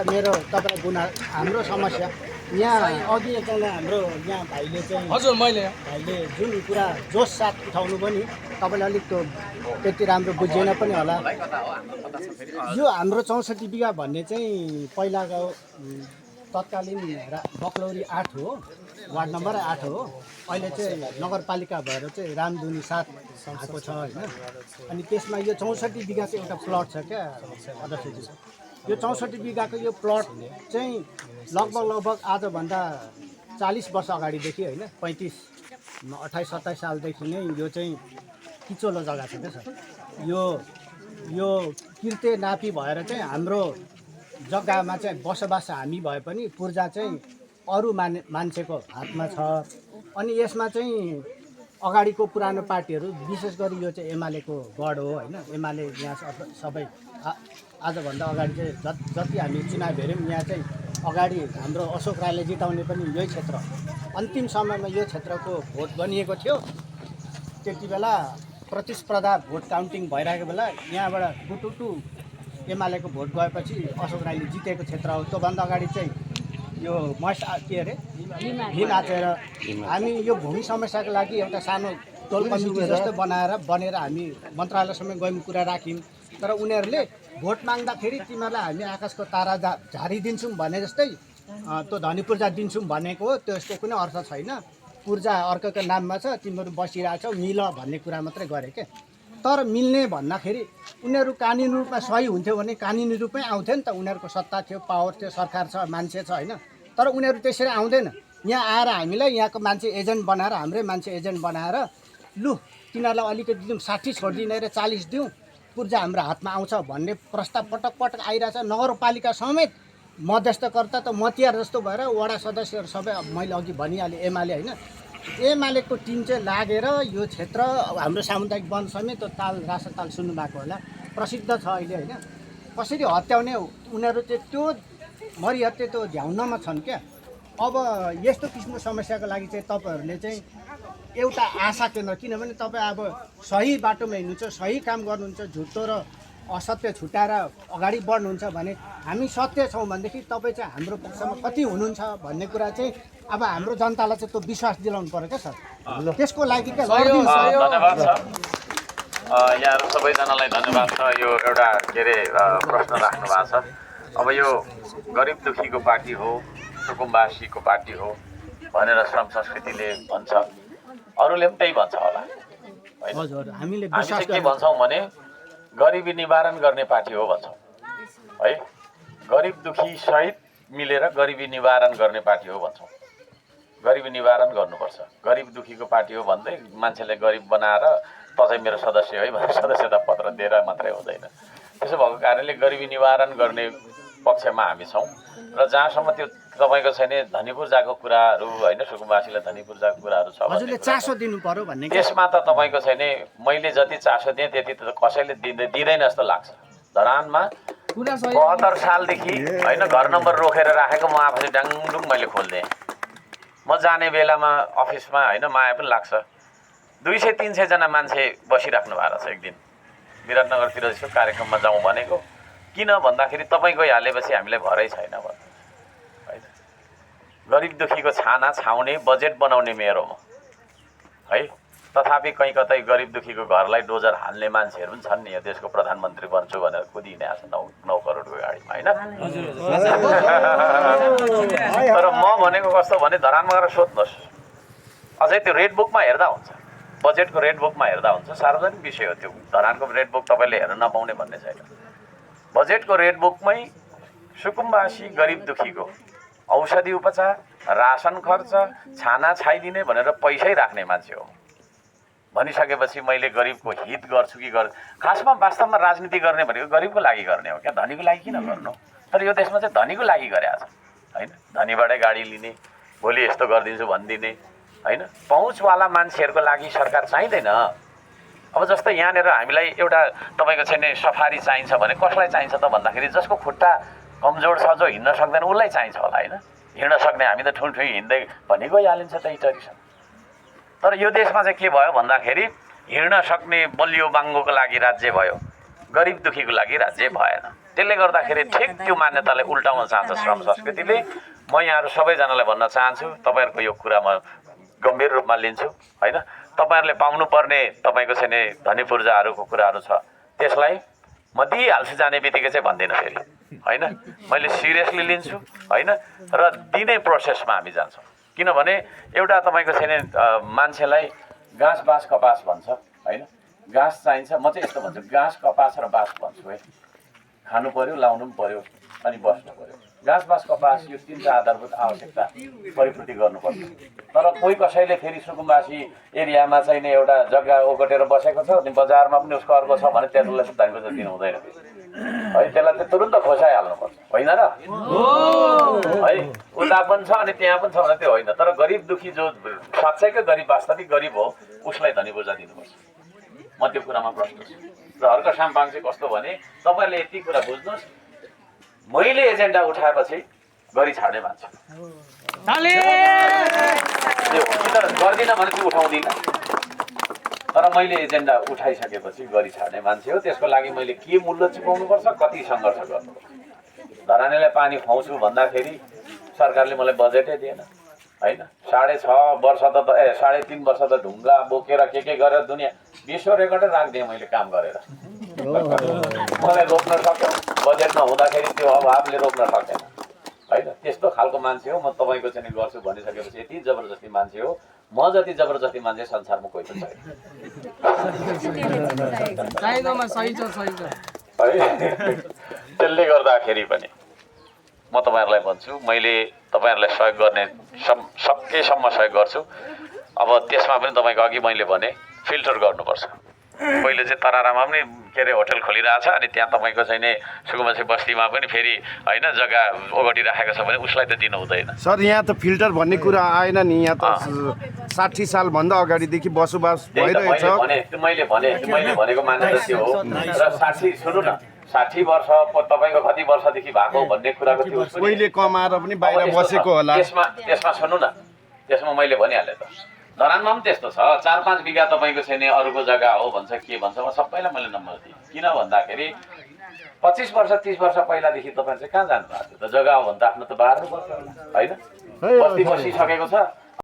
मेरो तपाईँलाई हाम्रो समस्या यहाँ अघि एकजना हाम्रो यहाँ भाइले चाहिँ हजुर भाइले जुन कुरा जोस साथ उठाउनु पनि तपाईँले अलिक त्यो त्यति राम्रो बुझेन पनि होला। यो हाम्रो 64 बिघा भन्ने चाहिँ पहिलाको तत्कालीन बक्लौरी 8 हो, वार्ड नम्बर 8 हो। अहिले चाहिँ नगरपालिका भएर चाहिँ रामधुनी 7 आएको छ होइन। अनि त्यसमा यो 64 बिघा चाहिँ एउटा प्लट छ क्या अध्यक्षजी। यो 64 बिघाको यो प्लट चाहिँ लगभग आजभन्दा 40 वर्ष अगाडिदेखि होइन 35 28 27 सालदेखि नै यो चाहिँ किचोलो जग्गा छ क्या सर। यो किर्ते नापी भएर चाहिँ हाम्रो जग्गामा चाहिँ बसोबास हामी भए पनि पूर्जा चाहिँ अरू मान्छेको हातमा छ। अनि यसमा चाहिँ अगाडिको पुरानो पार्टीहरू विशेष गरी यो चाहिँ एमालेको गढ हो होइन। एमाले यहाँ सबै आजभन्दा अगाडि चाहिँ जति हामी चुनाव हेऱ्यौँ यहाँ चाहिँ अगाडि हाम्रो अशोक राईले जिताउने पनि यही क्षेत्र। अन्तिम समयमा यो क्षेत्रको भोट बनिएको थियो। त्यति बेला प्रतिस्पर्धा भोट काउन्टिङ भइरहेको बेला यहाँबाट टुटुटु एमालेको भोट गएपछि अशोक राईले जितेको क्षेत्र हो। त्योभन्दा अगाडि चाहिँ यो के अरे भीम आचेर हामी यो भूमि समस्याको लागि एउटा सानो टोल कमिटी जस्तो बनेर हामी मन्त्रालयसम्म गयौँ, कुरा राख्यौँ। तर उनीहरूले भोट माग्दाखेरि तिमीहरूलाई हामी आकाशको तारा झारिदिन्छौँ भने जस्तै त्यो धनी पूर्जा दिन्छौँ भनेको हो। त्यसको कुनै अर्थ छैन। पूर्जा अर्कोको नाममा छ, तिमीहरू बसिरहेछौ, मिल भन्ने कुरा मात्रै गरे के। तर मिल्ने भन्दाखेरि उनीहरू कानुनी रूपमा सही हुन्थ्यो भने कानुनी रूपमै आउँथ्यो नि त। उनीहरूको सत्ता थियो, पावर थियो, सरकार छ, मान्छे छ होइन। तर उनीहरू त्यसरी आउँदैन। यहाँ आएर हामीलाई यहाँको मान्छे एजेन्ट बनाएर, हाम्रै मान्छे एजेन्ट बनाएर लु तिनीहरूलाई अलिकति दिउँ, 60 छोडिदिने र 40 दिउँ, पूर्जा हाम्रो हातमा आउँछ भन्ने प्रस्ताव पटक पटक आइरहेछ। नगरपालिका समेत मध्यस्थकर्ता त मतियार जस्तो भएर वडा सदस्यहरू सबै मैले अघि भनिहालेँ एमाले होइन। एमालेको टिम चाहिँ लागेर यो क्षेत्र हाम्रो सामुदायिक वन समेत ताल रासताल सुन्नुभएको होला, प्रसिद्ध छ अहिले होइन। कसरी हत्याउने उनीहरू चाहिँ त्यो मरिहत्ते त्यो ध्याउनमा छन् क्या। अब यस्तो किसिमको समस्याको लागि चाहिँ तपाईँहरूले चाहिँ एउटा आशा केन्द्र, किनभने तपाईँ अब सही बाटोमा हिँड्नुहुन्छ, सही काम गर्नुहुन्छ, झुटो र असत्य छुट्याएर अगाडि बढ्नुहुन्छ भने हामी सत्य छौँ भनेदेखि तपाईँ चाहिँ हाम्रो पक्षमा कति हुनुहुन्छ भन्ने कुरा चाहिँ अब हाम्रो जनतालाई चाहिँ त्यो विश्वास दिलाउनु पर्यो क्या सर। त्यसको लागि क्या धन्यवाद छ यहाँहरू सबैजनालाई धन्यवाद छ। यो एउटा के अरे प्रश्न राख्नु भएको छ। अब यो गरिब दुखीको पार्टी हो, सुकुम्बासीको पार्टी हो भनेर श्रम संस्कृतिले भन्छ, अरूले पनि त्यही भन्छ होला होइन। हामी चाहिँ के भन्छौँ भने गरिबी निवारण गर्ने पार्टी हो भन्छौँ है। गरिब दुखी सहित मिलेर गरिबी निवारण गर्ने पार्टी हो भन्छौँ। गरिबी निवारण गर्नुपर्छ, गरिब दुखीको पार्टी हो भन्दै मान्छेले गरिब बनाएर त चाहिँ मेरो सदस्य है भनेर सदस्यता पत्र दिएर मात्रै हुँदैन। त्यसो भएको कारणले गरिबी निवारण गर्ने पक्षमा हामी छौँ। र जहाँसम्म त्यो तपाईँको छैन धनी पूर्जाको कुराहरू होइन, सुकुम्बासीलाई धनी पूर्जाको कुराहरू छ हजुरले चासो दिनु पर्यो भन्ने, त्यसमा त तपाईँको छैन मैले जति चासो दिएँ त्यति त कसैले दिँदैन जस्तो लाग्छ। धरानमा 72 सालदेखि होइन घर नम्बर रोकेर राखेको म आफै डाङडुङ मैले खोलिदिएँ। म जाने बेलामा अफिसमा होइन माया पनि लाग्छ। 200-300 जना मान्छे बसिराख्नु भएको छ। एक दिन विराटनगरतिर यसो कार्यक्रममा जाउँ भनेको, किन भन्दाखेरि तपाईँ गइहालेपछि हामीलाई भरै छैन भन्नु होइन। गरिब दुखीको छाना छाउने बजेट बनाउने मेरो म है। तथापि कहीँ कतै गरिब दुखीको घरलाई डोजर हाल्ने मान्छेहरू पनि छन् नि। यो देशको प्रधानमन्त्री बन्छु भनेर कुदिहिँडेको छ 9 करोडको गाडीमा होइन। तर म भनेको कस्तो भने धरानमा गएर सोध्नुहोस्, अझै त्यो रेड बुकमा हेर्दा हुन्छ, बजेटको रेड बुकमा हेर्दा हुन्छ। सार्वजनिक विषय हो त्यो। धरानको रेड बुक तपाईँले हेर्न नपाउने भन्ने छैन। बजेटको रेड बुकमै सुकुम्बासी गरिब दुखीको औषधि उपचार, रासन खर्च, छाना छाइदिने भनेर पैसै राख्ने मान्छे हो। भनिसकेपछि मैले गरिबको हित गर्छु कि खासमा वास्तवमा राजनीति गर्ने भनेको गरिबको लागि गर्ने हो क्या, धनीको लागि किन गर्नु। तर यो देशमा चाहिँ धनीको लागि गरेको छ होइन। धनीबाटै गाडी लिने, भोलि यस्तो गरिदिन्छु भनिदिने होइन। पहुँचवाला मान्छेहरूको लागि सरकार चाहिँदैन। अब जस्तै यहाँनिर हामीलाई एउटा तपाईँको छैन सफारी चाहिन्छ भने कसलाई चाहिन्छ त भन्दाखेरि जसको खुट्टा कमजोर छ, जो हिँड्न सक्दैन उसलाई चाहिन्छ होला होइन। हिँड्न सक्ने हामी त ठुल्ठुलो हिँड्दै भनी गइहालिन्छ त्यही टरिसन। तर यो देशमा चाहिँ के भयो भन्दाखेरि हिँड्न सक्ने बलियो बाङ्गोको लागि राज्य भयो, गरिब दुखीको लागि राज्य भएन। त्यसले गर्दाखेरि ठिक त्यो मान्यताले उल्टाउन चाहन्छ श्रम संस्कृतिले। म यहाँहरू सबैजनालाई भन्न चाहन्छु, तपाईँहरूको यो कुरा म गम्भीर रूपमा लिन्छु होइन। तपाईँहरूले पाउनुपर्ने तपाईँको चाहिँ नि धनी पूर्जाहरूको कुराहरू छ, त्यसलाई म दिइहाल्छु जाने बित्तिकै चाहिँ भन्दिनँ फेरि होइन। मैले सिरियसली लिन्छु होइन, र दिने प्रोसेसमा हामी जान्छौँ। किनभने एउटा तपाईँको चाहिँ नि मान्छेलाई घाँस बाँस कपास भन्छ होइन। घाँस चाहिन्छ, म चाहिँ यस्तो भन्छु, घाँस कपास र बाँस भन्छु है। खानु पऱ्यो, लाउनु पनि पऱ्यो, अनि बस्नु पऱ्यो। घाँस बाँस कपास यो तिनवटा आधारभूत आवश्यकता परिपूर्ति गर्नुपर्छ। तर कोही कसैले फेरि सुकुम्बासी एरियामा चाहिँ नि एउटा जग्गा ओगटेर बसेको छ, अनि बजारमा पनि उसको अर्को छ भने त्यसलाई चाहिँ धनको दिनु हुँदैन है। त्यसलाई चाहिँ तुरुन्त खोसाइहाल्नुपर्छ होइन र है। उता पनि छ अनि त्यहाँ पनि छ भने त्यो होइन। तर गरिब दुखी जो साँच्चैकै गरिब, वास्तविक गरिब हो, उसलाई धनी पूर्जा दिनुपर्छ। म त्यो कुरामा प्रश्न छु। र अर्को साम्पाङ चाहिँ कस्तो भने, तपाईँहरूले यति कुरा बुझ्नुहोस्, मैले एजेन्डा उठाएपछि गरी छाड्ने मान्छे त्यो किन गर्दिनँ भने चाहिँ उठाउँदिनँ। तर मैले एजेन्डा उठाइसकेपछि गरी छाड्ने मान्छे हो। त्यसको लागि मैले के मूल्य चुकाउनुपर्छ, कति सङ्घर्ष गर्नुपर्छ। धरानीलाई पानी खुवाउँछु भन्दाखेरि सरकारले मलाई बजेटै दिएन होइन। 6.5 वर्ष त 3.5 वर्ष त ढुङ्गा बोकेर के गरेर दुनियाँ विश्व रेकर्डै राखिदिएँ मैले काम गरेर। मलाई रोक्न सक्यो, बजेट नहुँदाखेरि त्यो अभावले रोक्न सकेन होइन। त्यस्तो खालको मान्छे हो म। तपाईँको चाहिँ गर्छु भनिसकेपछि यति जबरजस्ती मान्छे हो। म जति जबरजस्ती मान्छे संसारमा कोही पनि छैन है। त्यसले गर्दाखेरि पनि म तपाईँहरूलाई भन्छु, मैले तपाईँहरूलाई सहयोग गर्ने सकेसम्म सहयोग गर्छु। अब त्यसमा पनि तपाईँको अघि मैले भने फिल्टर गर्नुपर्छ। पहिले चाहिँ तरारामा पनि के अरे होटल खोलिरहेछ, अनि त्यहाँ तपाईँको चाहिँ नि सुकुम्बासी बस्तीमा पनि फेरि होइन जग्गा ओगटिराखेको छ भने उसलाई त दिनु हुँदैन। सर यहाँ त फिल्टर भन्ने कुरा आएन नि। यहाँ त 60 सालभन्दा अगाडिदेखि बसोबास भइरहेको छ। मैले भनेको मान्यता त्यो हो। र 60 सुन्नु न, 60 वर्ष तपाईँको कति वर्षदेखि भएको भन्ने कुराको त्यो पहिले कमाएर पनि बाहिर बसेको होला। त्यसमा सुन्नु न, त्यसमा मैले भनिहालेँ त। धरानमा पनि त्यस्तो छ, 4-5 बिघा तपाईँको छैन अरूको जग्गा हो भन्छ, के भन्छ। म सबैलाई मैले नम्बर दिएँ। किन भन्दाखेरि 25 वर्ष 30 वर्ष पहिलादेखि तपाईँ चाहिँ कहाँ जानु भएको थियो त? जग्गा हो भने त आफ्नो त बार्नु पर्छ होइन। बस्ती बसिसकेको छ,